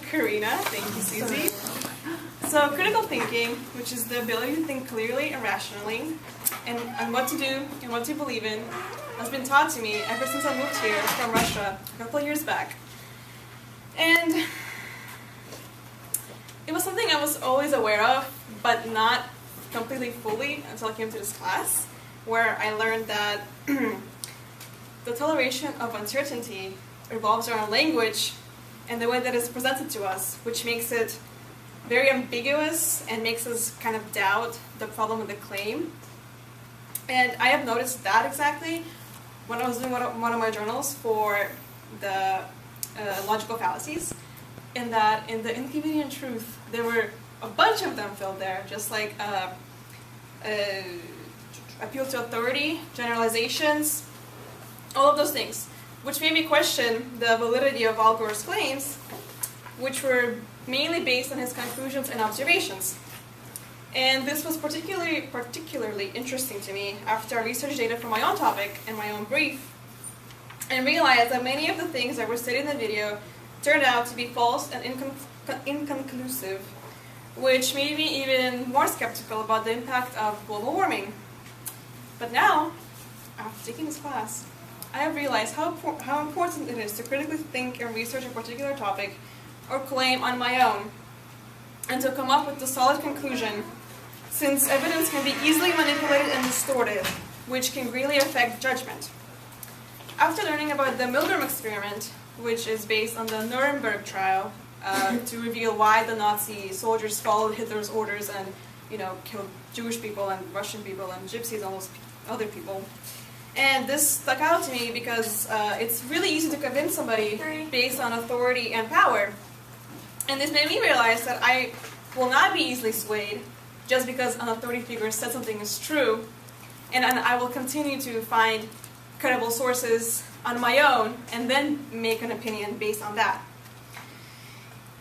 Karina. Thank you, Susie. So critical thinking, which is the ability to think clearly and rationally, and what to do and what to believe in, has been taught to me ever since I moved here from Russia a couple of years back. And it was something I was always aware of, but not completely fully until I came to this class, where I learned that the toleration of uncertainty revolves around language and the way that it's presented to us, which makes it very ambiguous and makes us kind of doubt the problem of the claim. And I have noticed that exactly when I was doing one of my journals for the logical fallacies, in that in the inconvenient truth, there were a bunch of them filled there, just like appeal to authority, generalizations, all of those things, which made me question the validity of Al Gore's claims, which were mainly based on his conclusions and observations. And this was particularly interesting to me after I researched data for my own topic and my own brief, and realized that many of the things that were stated in the video turned out to be false and inconclusive, which made me even more skeptical about the impact of global warming. But now, after taking this class, I have realized how important it is to critically think and research a particular topic or claim on my own, and to come up with a solid conclusion, since evidence can be easily manipulated and distorted, which can really affect judgment. After learning about the Milgram experiment, which is based on the Nuremberg trial, to reveal why the Nazi soldiers followed Hitler's orders and, killed Jewish people and Russian people and gypsies and all those other people. And this stuck out to me because it's really easy to convince somebody based on authority and power. And this made me realize that I will not be easily swayed just because an authority figure said something is true, and I will continue to find credible sources on my own and then make an opinion based on that.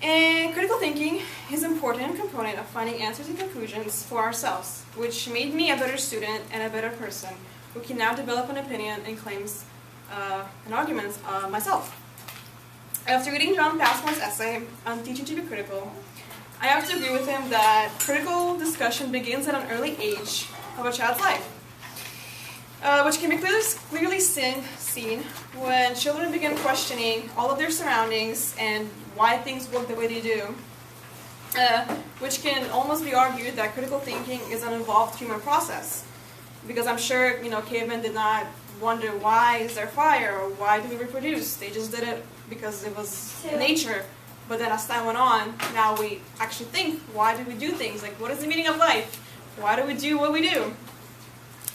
And critical thinking is an important component of finding answers and conclusions for ourselves, which made me a better student and a better person who can now develop an opinion and claims and arguments myself. After reading John Passmore's essay on teaching to be critical, I have to agree with him that critical discussion begins at an early age of a child's life, which can be clearly seen when children begin questioning all of their surroundings and why things work the way they do, which can almost be argued that critical thinking is an involved human process. Because I'm sure, cavemen did not wonder why is there fire or why do we reproduce. They just did it because it was nature. But then as time went on, now we actually think, why do we do things? Like, what is the meaning of life? Why do we do what we do?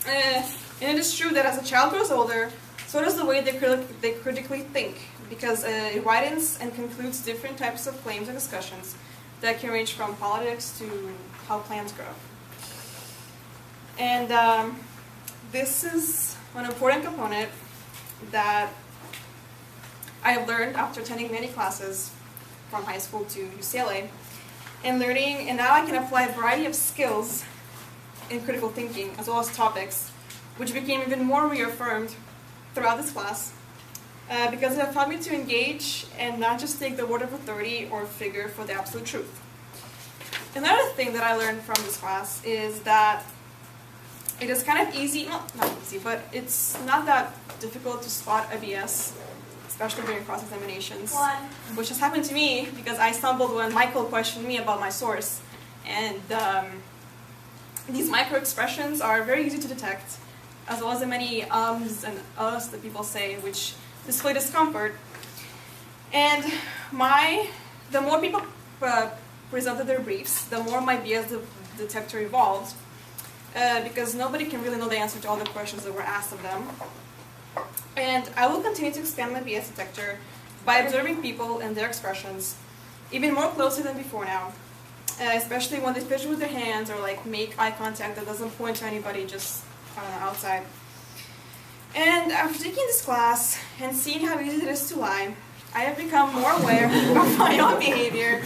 And it is true that as a child grows older, so does the way they critically think, because it widens and concludes different types of claims and discussions that can range from politics to how plants grow. And this is an important component that I have learned after attending many classes from high school to UCLA, and now I can apply a variety of skills in critical thinking as well as topics, which became even more reaffirmed throughout this class, because it has taught me to engage and not just take the word of authority or figure for the absolute truth. Another thing that I learned from this class is that it is kind of easy, not easy, but it's not that difficult to spot a BS, especially during cross-examinations, which has happened to me because I stumbled when Michael questioned me about my source. And these micro-expressions are very easy to detect, as well as the many ums and uhs that people say, which display discomfort. And the more people presented their briefs, the more my BS detector evolved, because nobody can really know the answer to all the questions that were asked of them. And I will continue to expand my BS detector by observing people and their expressions even more closely than before now, especially when they fish with their hands or make eye contact that doesn't point to anybody, just outside. And after taking this class and seeing how easy it is to lie, I have become more aware of my own behavior,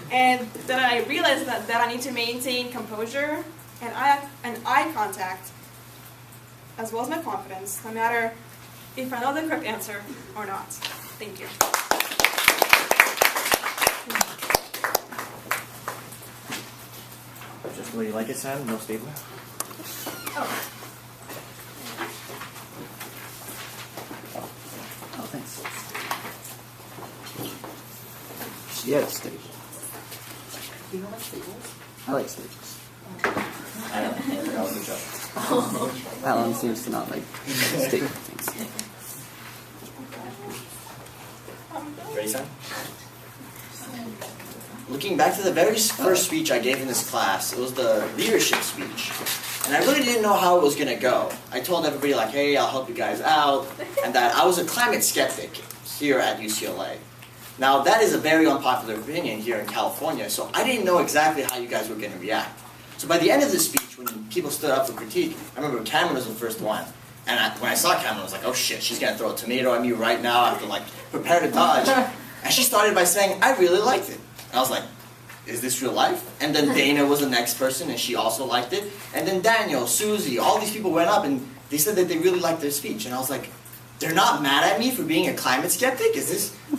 and that I realize that I need to maintain composure and eye contact, as well as my confidence, no matter if I know the correct answer or not. Thank you. really like it, Sam. No stable. Oh. Oh, thanks. Yeah, it's stable. You don't like staples? I like staples. I don't know. That was a joke. Alan seems to not like staple things. Ready, Sam? Looking back to the very first speech I gave in this class, it was the leadership speech. And I really didn't know how it was going to go. I told everybody, like, hey, I'll help you guys out, and that I was a climate skeptic here at UCLA. Now, that is a very unpopular opinion here in California, so I didn't know exactly how you guys were going to react. So by the end of the speech, when people stood up for critique, I remember Cameron was the first one. And when I saw Cameron, I was like, oh shit, she's going to throw a tomato at me right now. I have to, like, prepare to dodge. And she started by saying, I really liked it. And I was like, is this real life? And then Dana was the next person, and she also liked it. And then Daniel, Susie, all these people went up, and they said that they really liked their speech. And I was like, they're not mad at me for being a climate skeptic?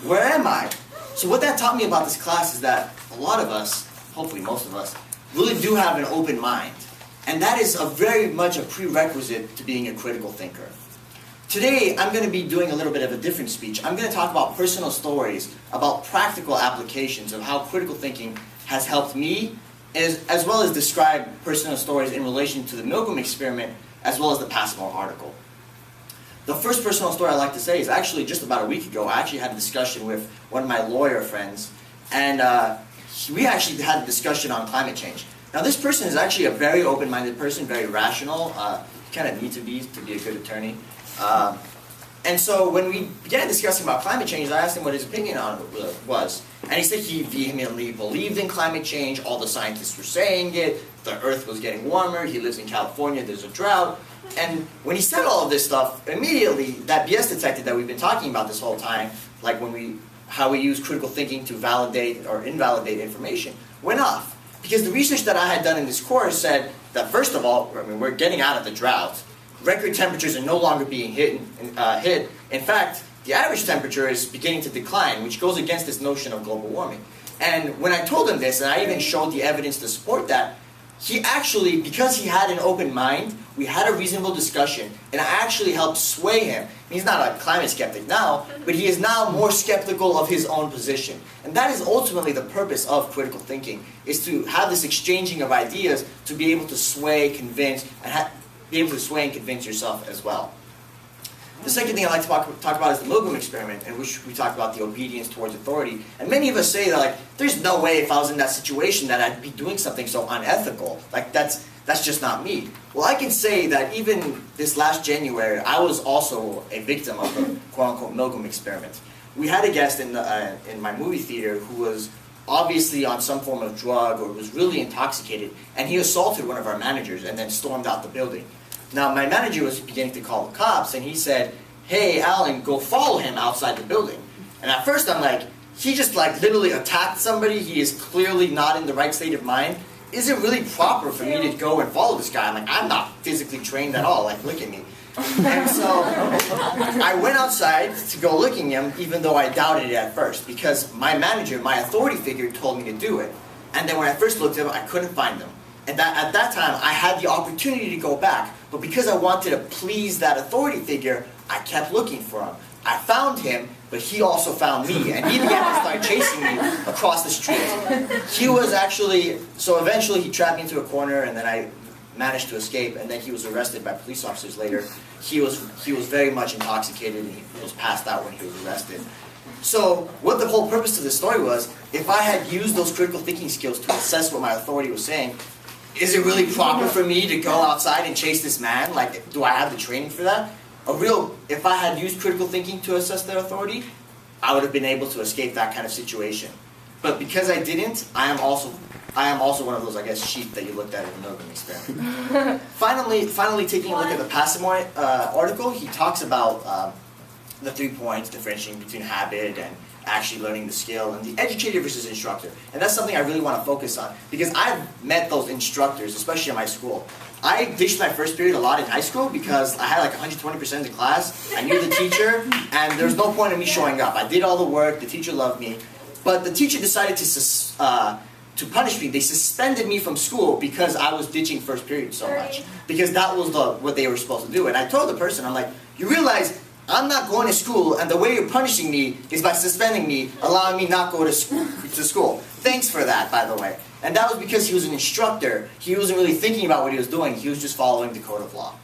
Where am I? So what that taught me about this class is that a lot of us, hopefully most of us, really do have an open mind. And that is very much a prerequisite to being a critical thinker. Today, I'm going to be doing a little bit of a different speech. I'm going to talk about personal stories, about practical applications of how critical thinking has helped me, as well as describe personal stories in relation to the Milgram experiment, as well as the Passmore article. The first personal story I'd like to say is actually just about a week ago, I actually had a discussion with one of my lawyer friends, and we actually had a discussion on climate change. Now this person is actually a very open-minded person, very rational, you kind of need to be a good attorney. And so when we began discussing about climate change, I asked him what his opinion on it was. And he said he vehemently believed in climate change, all the scientists were saying it, the earth was getting warmer, he lives in California, there's a drought. And when he said all of this stuff, immediately that BS detector that we've been talking about this whole time, like how we use critical thinking to validate or invalidate information, went off. Because the research that I had done in this course said that first of all, I mean, we're getting out of the drought. Record temperatures are no longer being hit. In fact, the average temperature is beginning to decline, which goes against this notion of global warming. And when I told him this, and I even showed the evidence to support that, he actually, because he had an open mind, we had a reasonable discussion, and I actually helped sway him. He's not a climate skeptic now, but he is now more skeptical of his own position. And that is ultimately the purpose of critical thinking, is to have this exchanging of ideas to be able to sway, convince, and be able to sway and convince yourself as well. The second thing I'd like to talk about is the Milgram experiment, in which we talk about the obedience towards authority. And many of us say that, like, there's no way if I was in that situation that I'd be doing something so unethical. Like, that's just not me. Well, I can say that even this last January, I was also a victim of the quote-unquote Milgram experiment. We had a guest in my movie theater who was obviously on some form of drug or was really intoxicated, and he assaulted one of our managers and then stormed out the building. Now, my manager was beginning to call the cops, and he said, hey, Alan, go follow him outside the building. And at first I'm like, he just like literally attacked somebody, he is clearly not in the right state of mind. Is it really proper for me to go and follow this guy? I'm like, I'm not physically trained at all, like, look at me. And so I went outside to go look at him, even though I doubted it at first, because my manager, my authority figure, told me to do it. And then when I first looked at him, I couldn't find him. And at that time, I had the opportunity to go back, but because I wanted to please that authority figure, I kept looking for him. I found him, but he also found me, and he began to start chasing me across the street. He was actually, so eventually he trapped me into a corner, and then I managed to escape, and then he was arrested by police officers later. He was very much intoxicated, and he was passed out when he was arrested. So what the whole purpose of this story was, if I had used those critical thinking skills to assess what my authority was saying, is it really proper for me to go outside and chase this man? Like, do I have the training for that? If I had used critical thinking to assess their authority, I would have been able to escape that kind of situation. But because I didn't, I am also one of those, I guess, sheep that you looked at in the Milgram experiment. Finally, taking a look at the Passmore article, he talks about the 3 points differentiating between habit and actually learning the skill, and the educator versus instructor. And that's something I really want to focus on, because I've met those instructors, especially at my school. I ditched my first period a lot in high school because I had like 120% of the class. I knew the teacher, and there was no point in me showing up. I did all the work, the teacher loved me, but the teacher decided to to punish me, they suspended me from school because I was ditching first period so much. Because that was what they were supposed to do. And I told the person, I'm like, you realize I'm not going to school, and the way you're punishing me is by suspending me, allowing me not go to school. Thanks for that, by the way. And that was because he was an instructor. He wasn't really thinking about what he was doing. He was just following the code of law.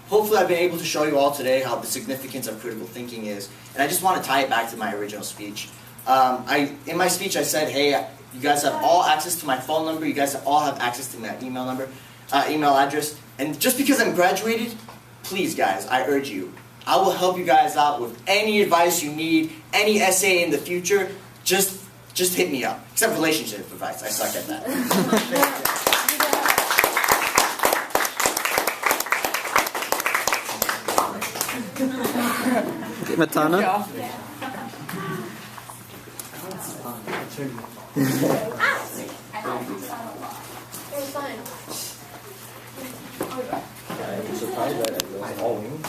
Hopefully I've been able to show you all today how the significance of critical thinking is. And I just want to tie it back to my original speech. In my speech I said, hey, you guys have all access to my phone number. You guys all have access to my email address. And just because I'm graduated, please guys, I urge you, I will help you guys out with any advice you need, any essay in the future. Just hit me up. Except relationship advice, I suck at that. Okay, Matana? I'm surprised that it was all wings.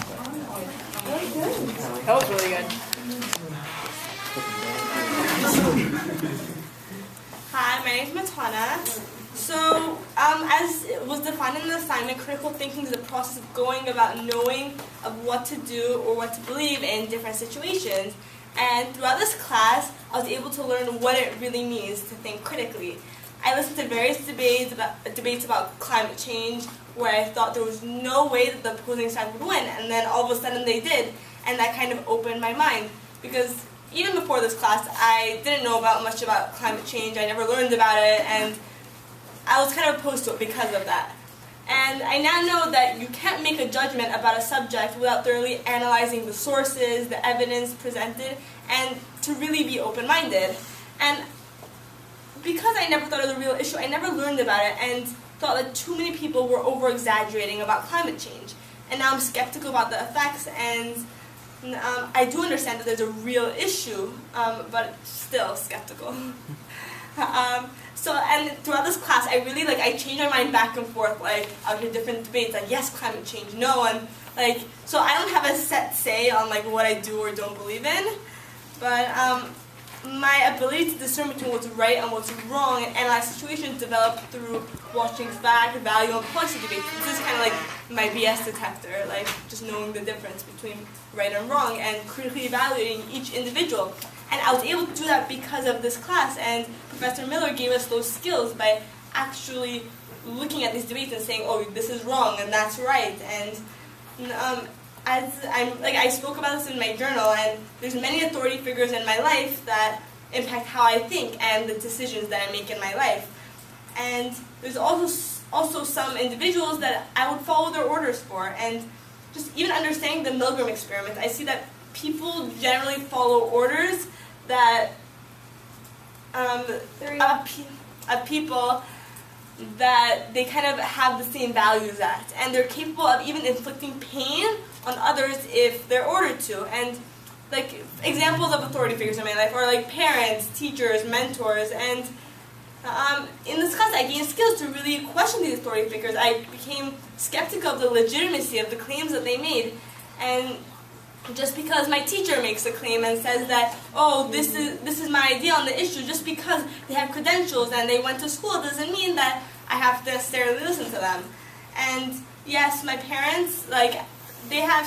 That was really good. Hi, my name is Matana. So, as it was defined in the assignment, critical thinking is the process of going about knowing of what to do or what to believe in different situations. And throughout this class, I was able to learn what it really means to think critically. I listened to various debates about climate change, where I thought there was no way that the opposing side would win, and then all of a sudden they did, and that kind of opened my mind. Because even before this class, I didn't know much about climate change, I never learned about it, and I was kind of opposed to it because of that. And I now know that you can't make a judgment about a subject without thoroughly analyzing the sources, the evidence presented, and to really be open-minded. And because I never thought it was a real issue, I never learned about it and thought that too many people were over-exaggerating about climate change. And now I'm skeptical about the effects, and I do understand that there's a real issue, but still skeptical. And throughout this class, I changed my mind back and forth, I'll hear different debates, yes, climate change, no, and so I don't have a set say on what I do or don't believe in, but my ability to discern between what's right and what's wrong and analyze situations developed through watching fact, value, and policy debates. This is kind of my BS detector, just knowing the difference between right and wrong and critically evaluating each individual. And I was able to do that because of this class, and Professor Miller gave us those skills by actually looking at these debates and saying, oh, this is wrong and that's right. And I spoke about this in my journal, and there's many authority figures in my life that impact how I think and the decisions that I make in my life. And there's also some individuals that I would follow their orders for. And just even understanding the Milgram experiment, I see that people generally follow orders that people that they kind of have the same values at, and they're capable of even inflicting pain on others if they're ordered to. And examples of authority figures in my life are parents, teachers, mentors, and in this class I gained skills to really question these authority figures. I became skeptical of the legitimacy of the claims that they made, and just because my teacher makes a claim and says that, oh, this is my idea on the issue, just because they have credentials and they went to school doesn't mean that I have to necessarily listen to them. And yes, my parents, they have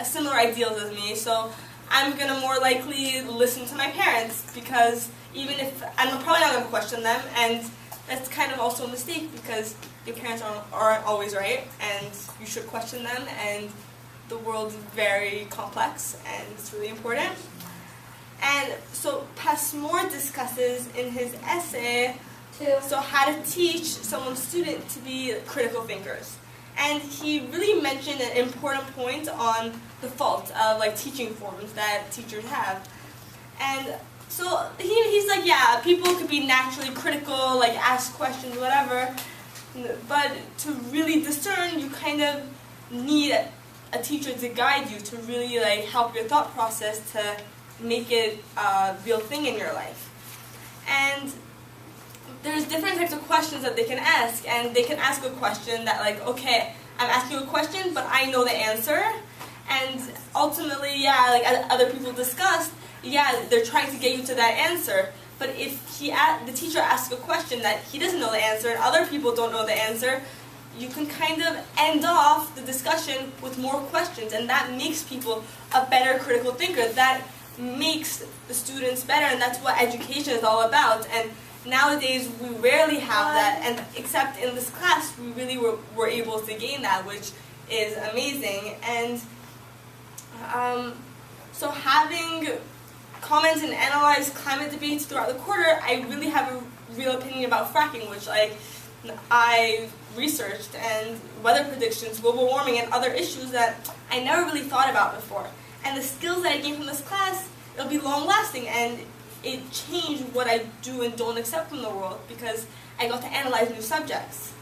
similar ideals as me, so I'm going to more likely listen to my parents, because even if, I'm probably not going to question them, and that's kind of also a mistake, because your parents aren't always right, and you should question them, and the world is very complex, and it's really important. And so Passmore discusses in his essay how to teach someone's student to be critical thinkers. And he really mentioned an important point on the fault of teaching forms that teachers have. And so he's yeah, people could be naturally critical, ask questions, whatever, but to really discern, you kind of need a teacher to guide you, to really help your thought process to make it a real thing in your life. And there's different types of questions that they can ask, and they can ask a question that okay, I'm asking you a question, but I know the answer, and ultimately, yeah, as other people discussed, yeah, they're trying to get you to that answer, But if the teacher asks a question that he doesn't know the answer and other people don't know the answer, you can kind of end off the discussion with more questions, and that makes people a better critical thinker. That makes the students better, and that's what education is all about. And nowadays we rarely have that, and except in this class we really were able to gain that, which is amazing. And so having comment and analyze climate debates throughout the quarter, I really have a real opinion about fracking, which I researched, and weather predictions, global warming, and other issues that I never really thought about before. And the skills that I gained from this class, it'll be long-lasting, and it changed what I do and don't accept from the world, because I got to analyze new subjects.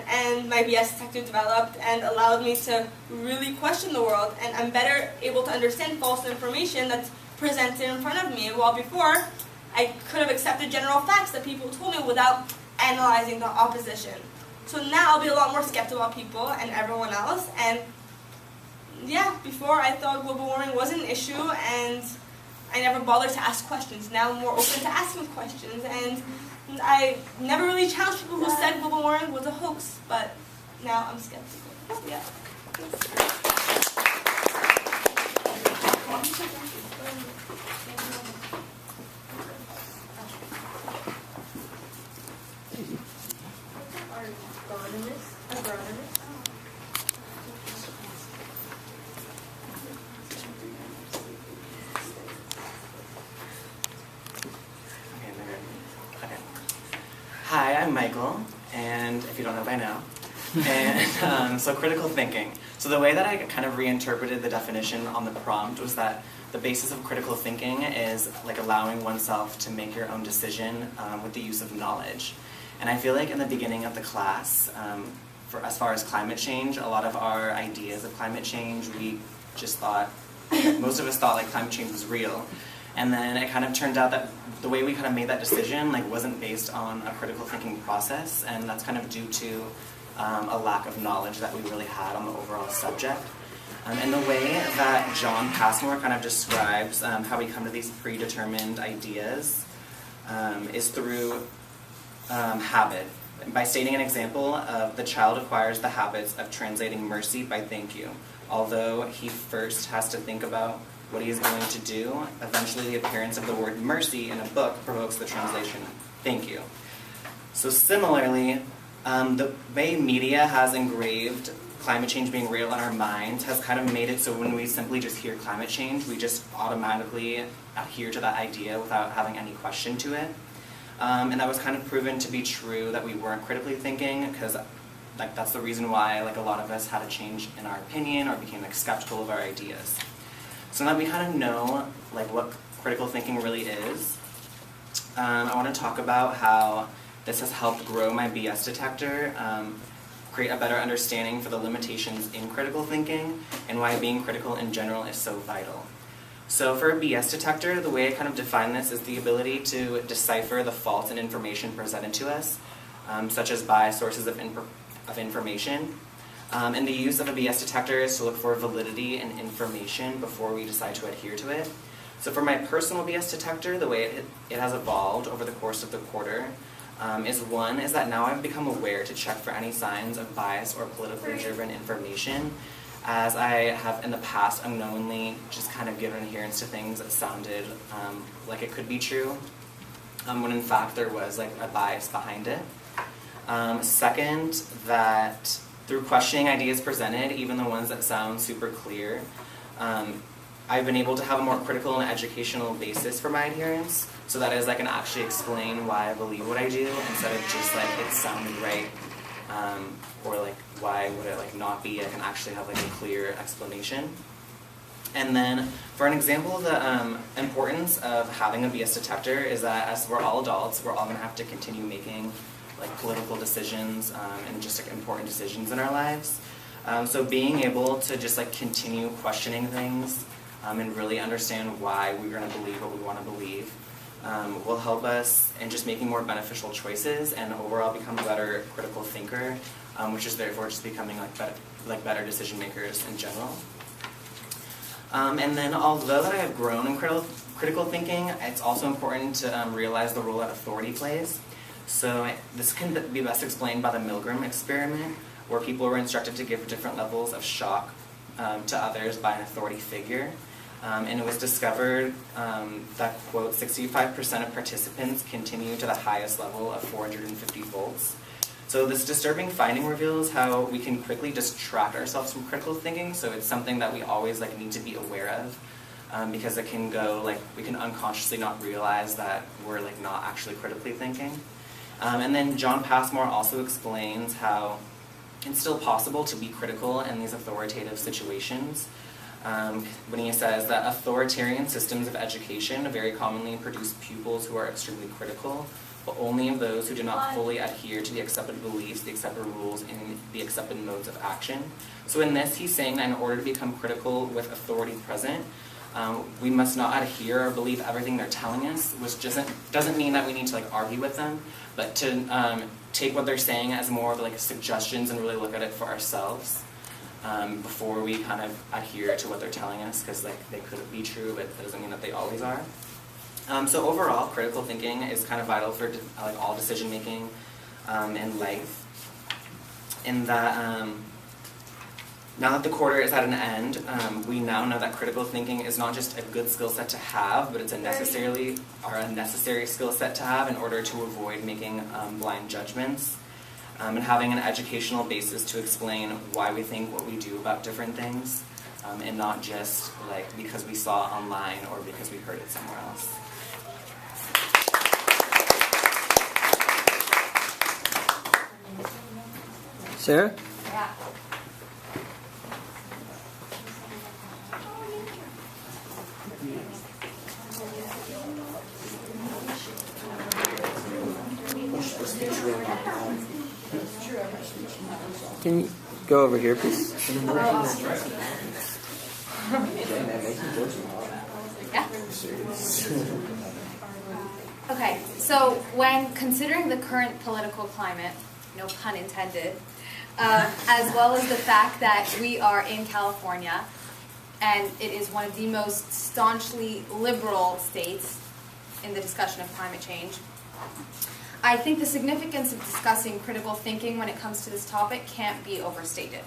And my BS detector developed and allowed me to really question the world, and I'm better able to understand false information that's presented in front of me, while before I could have accepted general facts that people told me without analyzing the opposition. So now I'll be a lot more skeptical about people and everyone else, and yeah, before I thought global warming was an issue and I never bothered to ask questions. Now I'm more open to asking questions, and I never really challenged people who said global warming was a hoax, but now I'm skeptical. Yeah. Hi, I'm Michael, and if you don't know by now, and so critical thinking. So the way that I kind of reinterpreted the definition on the prompt was that the basis of critical thinking is like allowing oneself to make your own decision with the use of knowledge. And I feel like in the beginning of the class, as far as climate change, a lot of our ideas of climate change, we just thought, most of us thought like climate change was real. And then it kind of turned out that the way we kind of made that decision wasn't based on a critical thinking process, and that's kind of due to a lack of knowledge that we really had on the overall subject. And the way that John Passmore kind of describes how we come to these predetermined ideas is through habit. By stating an example of the child acquires the habits of translating mercy by thank you. Although he first has to think about what he is going to do, eventually the appearance of the word mercy in a book provokes the translation, thank you. So similarly, the way media has engraved climate change being real in our minds has kind of made it so when we simply just hear climate change, we just automatically adhere to that idea without having any question to it. And that was kind of proven to be true, that we weren't critically thinking, because that's the reason why a lot of us had a change in our opinion or became skeptical of our ideas. So now we kind of know what critical thinking really is. I want to talk about how this has helped grow my BS detector, create a better understanding for the limitations in critical thinking, and why being critical in general is so vital. So for a BS detector, the way I kind of define this is the ability to decipher the faults in information presented to us, such as by sources of information. And the use of a BS detector is to look for validity in information before we decide to adhere to it. So for my personal BS detector, the way it has evolved over the course of the quarter is that now I've become aware to check for any signs of bias or politically driven information, as I have in the past unknowingly just kind of given adherence to things that sounded like it could be true, when in fact there was a bias behind it. Second, that through questioning ideas presented, even the ones that sound super clear, I've been able to have a more critical and educational basis for my adherence, so that is I can actually explain why I believe what I do instead of just it sounded right, or why would it not be. I can actually have a clear explanation. And then for an example of the importance of having a BS detector is that as we're all adults, we're all going to have to continue making political decisions and just important decisions in our lives. So being able to just continue questioning things and really understand why we're going to believe what we want to believe will help us in just making more beneficial choices and overall become a better critical thinker, which is therefore just becoming better decision makers in general. And then although that I have grown in critical critical thinking, it's also important to realize the role that authority plays. So this can be best explained by the Milgram experiment, where people were instructed to give different levels of shock to others by an authority figure. And it was discovered that, quote, 65% of participants continue to the highest level of 450 volts. So this disturbing finding reveals how we can quickly distract ourselves from critical thinking, so it's something that we always need to be aware of, because it can go, we can unconsciously not realize that we're not actually critically thinking. And then John Passmore also explains how it's still possible to be critical in these authoritative situations, when he says that authoritarian systems of education very commonly produce pupils who are extremely critical, but only of those who do not fully adhere to the accepted beliefs, the accepted rules, and the accepted modes of action. So in this, he's saying that in order to become critical with authority present, we must not adhere or believe everything they're telling us, which doesn't mean that we need to argue with them, but to take what they're saying as more of suggestions and really look at it for ourselves before we kind of adhere to what they're telling us, because they could be true, but that doesn't mean that they always are. So overall, critical thinking is kind of vital for all decision making in life. In that, now that the quarter is at an end, we now know that critical thinking is not just a good skill set to have, but it's a necessary skill set to have in order to avoid making blind judgments, and having an educational basis to explain why we think what we do about different things, and not just because we saw it online or because we heard it somewhere else. Sarah? Yeah. Can you go over here, please? Yeah. Okay, so when considering the current political climate, no pun intended, as well as the fact that we are in California, and it is one of the most staunchly liberal states in the discussion of climate change, I think the significance of discussing critical thinking when it comes to this topic can't be overstated.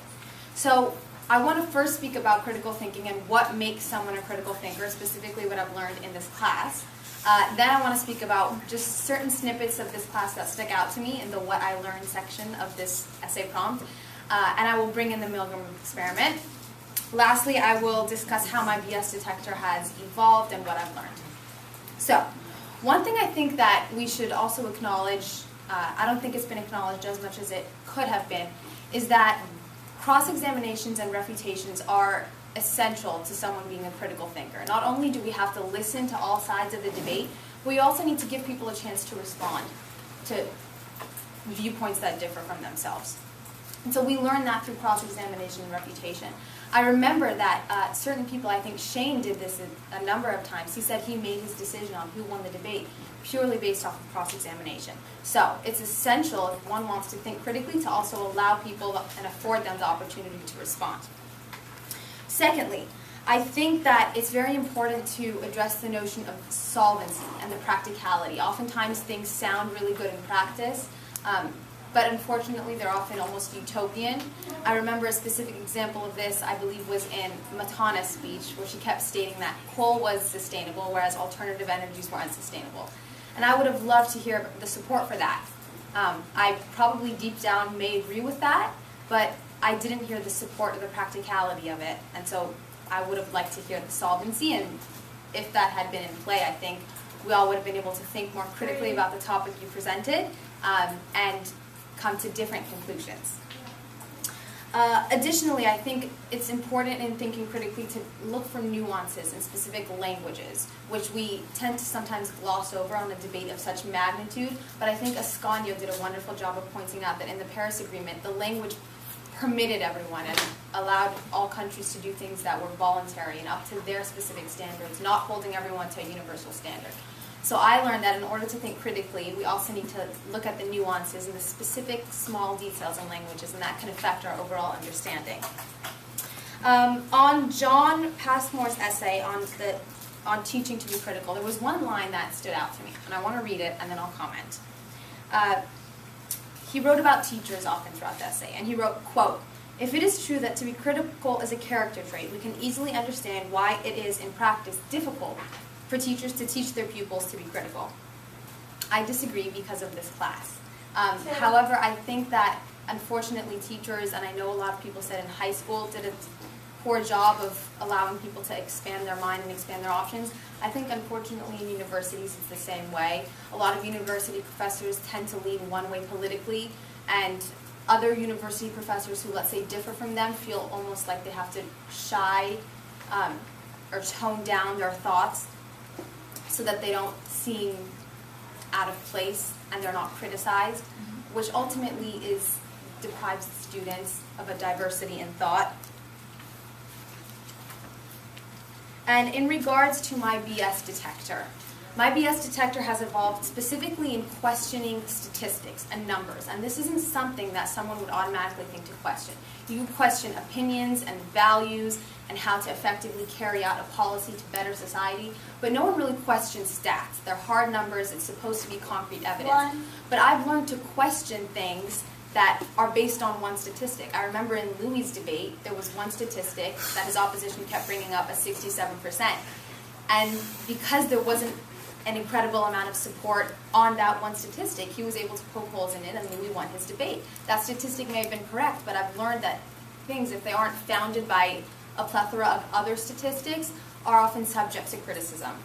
So I want to first speak about critical thinking and what makes someone a critical thinker, specifically what I've learned in this class. Then I want to speak about just certain snippets of this class that stuck out to me in the What I Learned section of this essay prompt. And I will bring in the Milgram experiment. Lastly, I will discuss how my BS detector has evolved and what I've learned. So, one thing I think that we should also acknowledge, I don't think it's been acknowledged as much as it could have been, is that cross-examinations and refutations are essential to someone being a critical thinker. Not only do we have to listen to all sides of the debate, we also need to give people a chance to respond to viewpoints that differ from themselves. And so we learn that through cross-examination and refutation. I remember that certain people, I think Shane did this a number of times. He said he made his decision on who won the debate purely based off of cross-examination. So it's essential, if one wants to think critically, to also allow people and afford them the opportunity to respond. Secondly, I think that it's very important to address the notion of solvency and the practicality. Oftentimes things sound really good in practice, but unfortunately they're often almost utopian. I remember a specific example of this, I believe, was in Athenas Speech, where she kept stating that coal was sustainable, whereas alternative energies were unsustainable. And I would have loved to hear the support for that. I probably deep down may agree with that, but I didn't hear the support or the practicality of it, and so I would have liked to hear the solvency, and if that had been in play, I think we all would have been able to think more critically about the topic you presented, and come to different conclusions. Additionally, I think it's important in thinking critically to look for nuances in specific languages, which we tend to sometimes gloss over on a debate of such magnitude, but I think Ascanio did a wonderful job of pointing out that in the Paris Agreement, the language permitted everyone and allowed all countries to do things that were voluntary and up to their specific standards, not holding everyone to a universal standard. So I learned that in order to think critically, we also need to look at the nuances and the specific small details in languages, and that can affect our overall understanding. On John Passmore's essay on the on teaching to be critical, there was one line that stood out to me, and I want to read it and then I'll comment. He wrote about teachers often throughout the essay, and he wrote, quote, "If it is true that to be critical is a character trait, we can easily understand why it is in practice difficult for teachers to teach their pupils to be critical. I disagree because of this class. However, I think that unfortunately teachers, and I know a lot of people said in high school, did a poor job of allowing people to expand their mind and expand their options. I think unfortunately in universities it's the same way. A lot of university professors tend to lean one way politically, and other university professors who, let's say, differ from them feel almost like they have to shy or tone down their thoughts so that they don't seem out of place and they're not criticized, which ultimately deprives students of a diversity in thought. And in regards to my BS detector has evolved specifically in questioning statistics and numbers, and this isn't something that someone would automatically think to question. You question opinions and values and how to effectively carry out a policy to better society, but no one really questions stats. They're hard numbers, it's supposed to be concrete evidence. But I've learned to question things that are based on one statistic. I remember in Louis' debate, there was one statistic that his opposition kept bringing up, a 67%. And because there wasn't an incredible amount of support on that one statistic, he was able to poke holes in it and Louis won his debate. That statistic may have been correct, but I've learned that things, if they aren't founded by a plethora of other statistics, are often subject to criticism.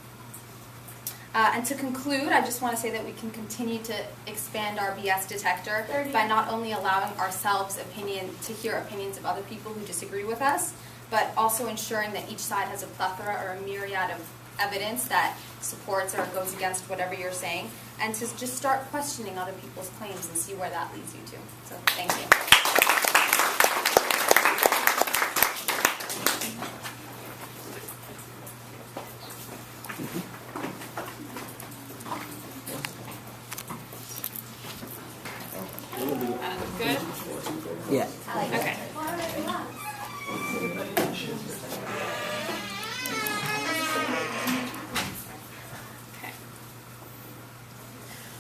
And to conclude, I just want to say that we can continue to expand our BS detector by not only allowing ourselves to hear opinions of other people who disagree with us, but also ensuring that each side has a plethora or a myriad of evidence that supports or goes against whatever you're saying, and to just start questioning other people's claims and see where that leads you to. So, thank you. Good? Yeah. Okay.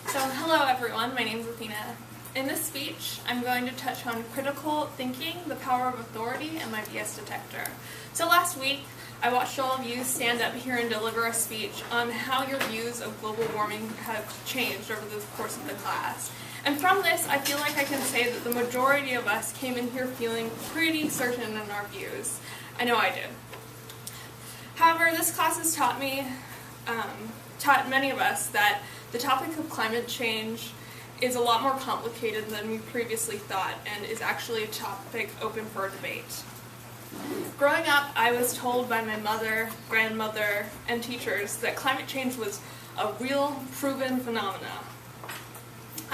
So, hello everyone, my name is Athena. In this speech, I'm going to touch on critical thinking, the power of authority, and my BS detector. So last week, I watched all of you stand up here and deliver a speech on how your views of global warming have changed over the course of the class. And from this, I feel like I can say that the majority of us came in here feeling pretty certain in our views. I know I did. However, this class has taught many of us that the topic of climate change is a lot more complicated than we previously thought and is actually a topic open for debate. Growing up, I was told by my mother, grandmother, and teachers that climate change was a real, proven phenomenon.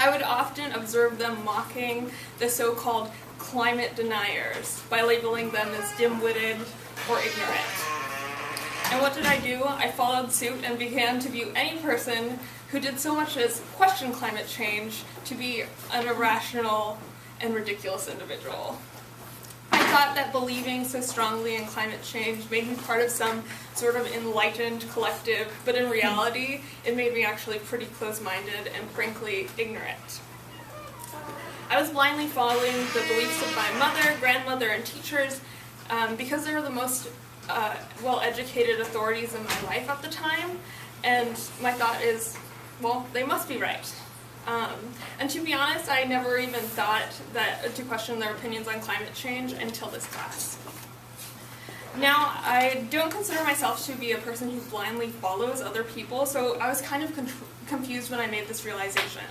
I would often observe them mocking the so-called climate deniers by labeling them as dim-witted or ignorant. And what did I do? I followed suit and began to view any person who did so much as question climate change to be an irrational and ridiculous individual. I thought that believing so strongly in climate change made me part of some sort of enlightened collective, but in reality, it made me actually pretty close-minded and frankly ignorant. I was blindly following the beliefs of my mother, grandmother, and teachers because they were the most well-educated authorities in my life at the time, and my thought is, well, they must be right. And to be honest, I never even thought to question their opinions on climate change until this class. Now, I don't consider myself to be a person who blindly follows other people, so I was kind of confused when I made this realization.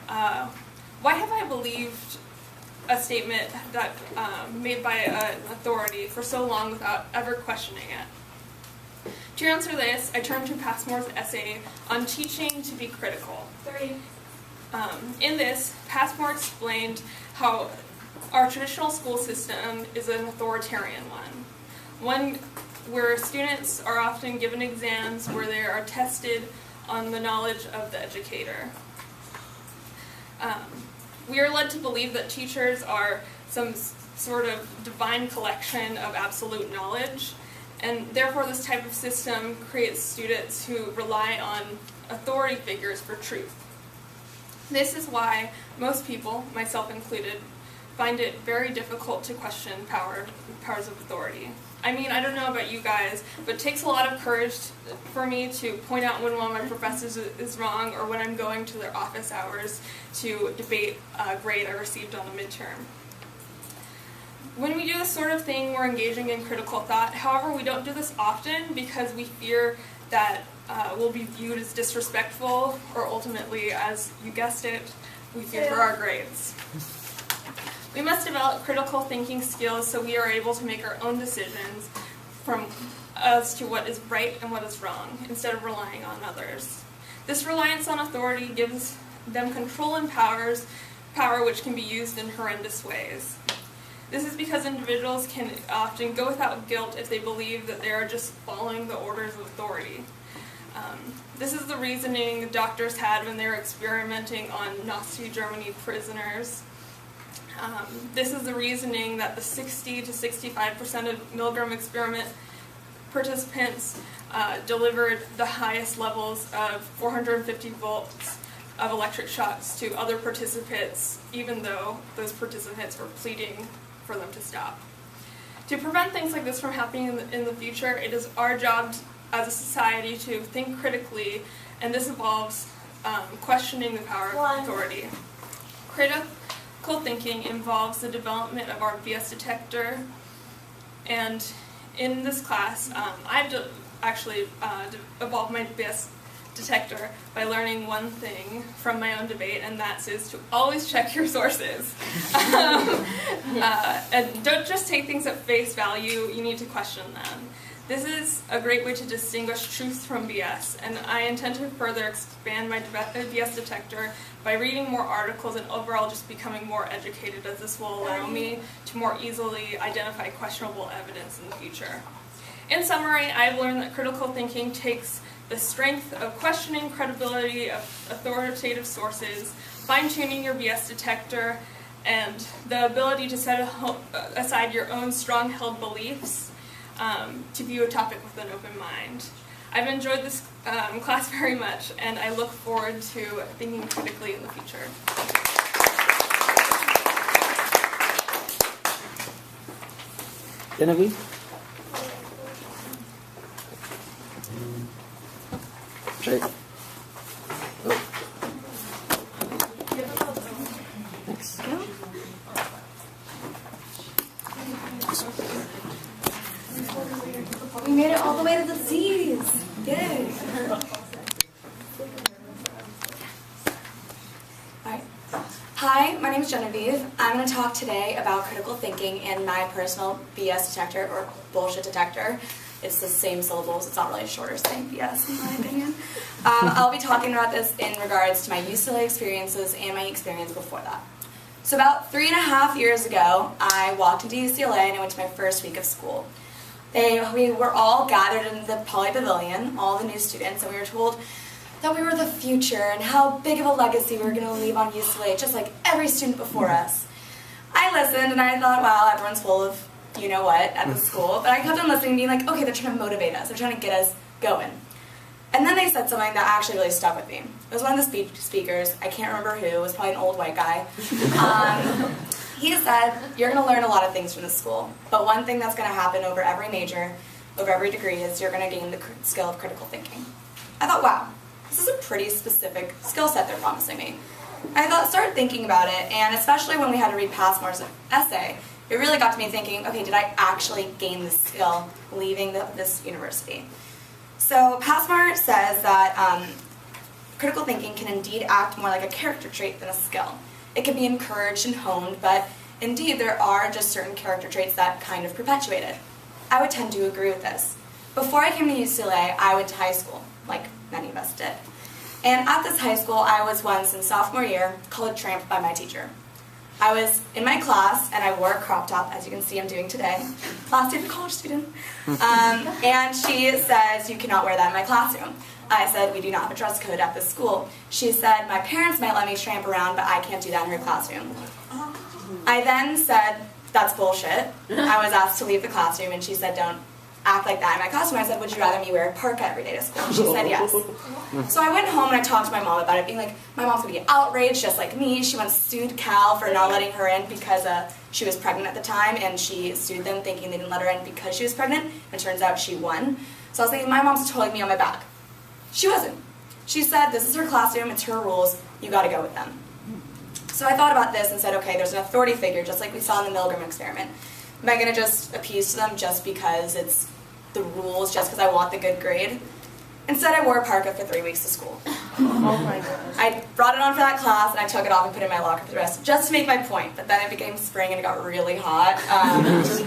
Why have I believed a statement that made by an authority for so long without ever questioning it? To answer this, I turned to Passmore's essay on teaching to be critical. In this, Passmore explained how our traditional school system is an authoritarian one where students are often given exams where they are tested on the knowledge of the educator. We are led to believe that teachers are some sort of divine collection of absolute knowledge, And therefore, this type of system creates students who rely on authority figures for truth. This is why most people, myself included, find it very difficult to question powers of authority. I mean, I don't know about you guys, but it takes a lot of courage for me to point out when one of my professors is wrong, or when I'm going to their office hours to debate a grade I received on a midterm. When we do this sort of thing, we're engaging in critical thought. However, we don't do this often because we fear that we'll be viewed as disrespectful, or ultimately, as you guessed it, we fear for our grades. We must develop critical thinking skills so we are able to make our own decisions as to what is right and what is wrong, instead of relying on others. This reliance on authority gives them control and power which can be used in horrendous ways. This is because individuals can often go without guilt if they believe that they are just following the orders of authority. This is the reasoning doctors had when they were experimenting on Nazi Germany prisoners. This is the reasoning that the 60 to 65% of Milgram experiment participants delivered the highest levels of 450 volts of electric shocks to other participants, even though those participants were pleading for them to stop. To prevent things like this from happening in the future, it is our job as a society to think critically, and this involves questioning the power of authority. Critical thinking involves the development of our BS detector, and in this class, I've actually evolved my BS detector by learning one thing from my own debate, and that is to always check your sources. And don't just take things at face value, you need to question them. This is a great way to distinguish truth from BS, and I intend to further expand my BS detector by reading more articles and overall just becoming more educated, as this will allow me to more easily identify questionable evidence in the future. In summary, I've learned that critical thinking takes the strength of questioning credibility of authoritative sources, fine-tuning your BS detector, and the ability to set aside your own strong-held beliefs to view a topic with an open mind. I've enjoyed this class very much, and I look forward to thinking critically in the future. Genevieve? Right. Oh. Thanks. We made it all the way to the Z's. Yay. Alright. Hi, my name is Genevieve. I'm going to talk today about critical thinking and my personal BS detector, or bullshit detector. It's the same syllables. It's not really a shorter saying BS, in my opinion. I'll be talking about this in regards to my UCLA experiences and my experience before that. So about 3.5 years ago, I walked into UCLA and I went to my first week of school. We were all gathered in the Poly Pavilion, all the new students, and we were told that we were the future and how big of a legacy we were going to leave on UCLA, just like every student before us. I listened and I thought, wow, everyone's full of you-know-what at the school, but I kept on listening, being like, okay, they're trying to motivate us, they're trying to get us going. And then they said something that actually really stuck with me. It was one of the speakers, I can't remember who, it was probably an old white guy. He said, you're going to learn a lot of things from this school, but one thing that's going to happen over every major, over every degree, is you're going to gain the skill of critical thinking. I thought, wow, this is a pretty specific skill set they're promising me. I started thinking about it, and especially when we had to read Passmore's essay, it really got to me thinking, okay, did I actually gain this skill leaving this university? So Passmore says that critical thinking can indeed act more like a character trait than a skill. It can be encouraged and honed, but indeed there are just certain character traits that kind of perpetuate it. I would tend to agree with this. Before I came to UCLA, I went to high school, like many of us did. And at this high school, I was once in sophomore year called a tramp by my teacher. I was in my class, and I wore a crop top, as you can see I'm doing today. Last day of a college student. And she says, you cannot wear that in my classroom. I said, we do not have a dress code at this school. She said, my parents might let me tramp around, but I can't do that in her classroom. I then said, that's bullshit. I was asked to leave the classroom, and she said, don't act like that in my classroom. I said, would you rather me wear a parka every day to school? And she said yes. So I went home and I talked to my mom about it, being like, my mom's gonna be outraged just like me. She once sued Cal for not letting her in because she was pregnant at the time, and she sued them thinking they didn't let her in because she was pregnant, and it turns out she won. So I was thinking, my mom's totally me on my back. She wasn't. She said, this is her classroom, it's her rules, you gotta go with them. So I thought about this and said, okay, there's an authority figure, just like we saw in the Milgram experiment. Am I gonna just appease to them just because it's the rules, just because I want the good grade? Instead, I wore a parka for 3 weeks to school. Oh my goodness. I brought it on for that class, and I took it off and put it in my locker for the rest, just to make my point. But then it became spring, and it got really hot,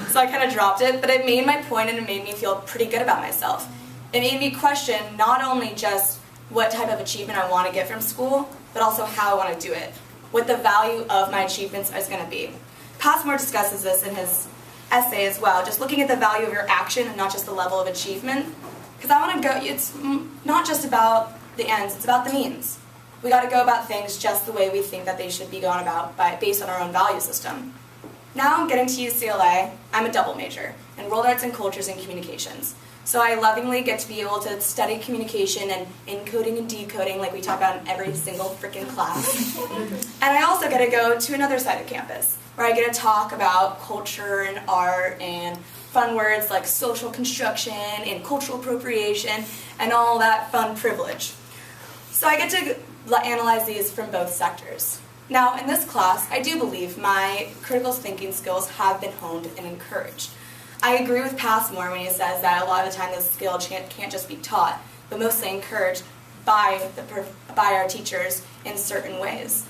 so I kind of dropped it. But it made my point, and it made me feel pretty good about myself. It made me question not only just what type of achievement I want to get from school, but also how I want to do it, what the value of my achievements is going to be. Passmore discusses this in his essay as well, just looking at the value of your action and not just the level of achievement. Because I want to go, it's not just about the ends, it's about the means. We got to go about things just the way we think that they should be gone about based on our own value system. Now I'm getting to UCLA, I'm a double major in World Arts and Cultures and Communications. So I lovingly get to be able to study communication and encoding and decoding like we talk about in every single freaking class. And I also get to go to another side of campus where I get to talk about culture and art and fun words like social construction and cultural appropriation and all that fun privilege. So I get to analyze these from both sectors. Now in this class, I do believe my critical thinking skills have been honed and encouraged. I agree with Passmore when he says that a lot of the time this skill can't just be taught, but mostly encouraged by our teachers in certain ways.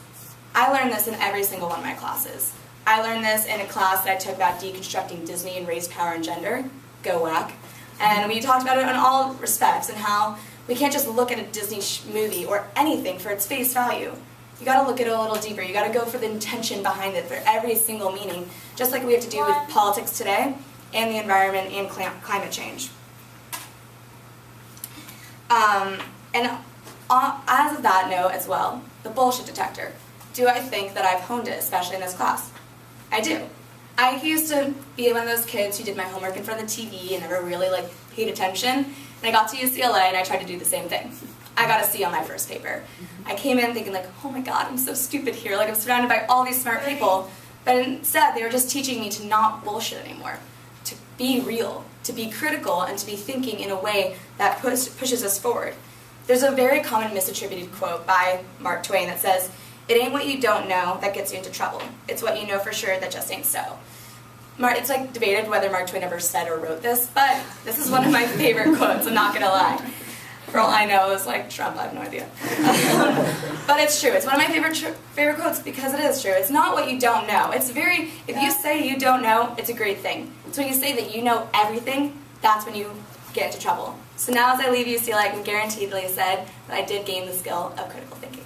I learned this in every single one of my classes. I learned this in a class that I took about deconstructing Disney and race, power, and gender, go whack, and we talked about it in all respects and how we can't just look at a Disney movie or anything for its face value. You gotta look at it a little deeper. You gotta go for the intention behind it, for every single meaning, just like we have to do with politics today and the environment and climate change. As of that note as well, the bullshit detector. Do I think that I've honed it, especially in this class? I do. I used to be one of those kids who did my homework in front of the TV and never really paid attention. And I got to UCLA and I tried to do the same thing. I got a C on my first paper. I came in thinking oh my god, I'm so stupid here. I'm surrounded by all these smart people. But instead, they were just teaching me to not bullshit anymore. To be real, to be critical, and to be thinking in a way that pushes us forward. There's a very common misattributed quote by Mark Twain that says, "It ain't what you don't know that gets you into trouble. It's what you know for sure that just ain't so." It's debated whether Mark Twain ever said or wrote this, but this is one of my favorite quotes, I'm not gonna lie. For all I know, it was Trump, I have no idea. But it's true, it's one of my favorite quotes because it is true. It's not what you don't know. If you say you don't know, it's a great thing. It's when you say that you know everything, that's when you get into trouble. So now as I leave UCLA, I can guaranteedly say that I did gain the skill of critical thinking.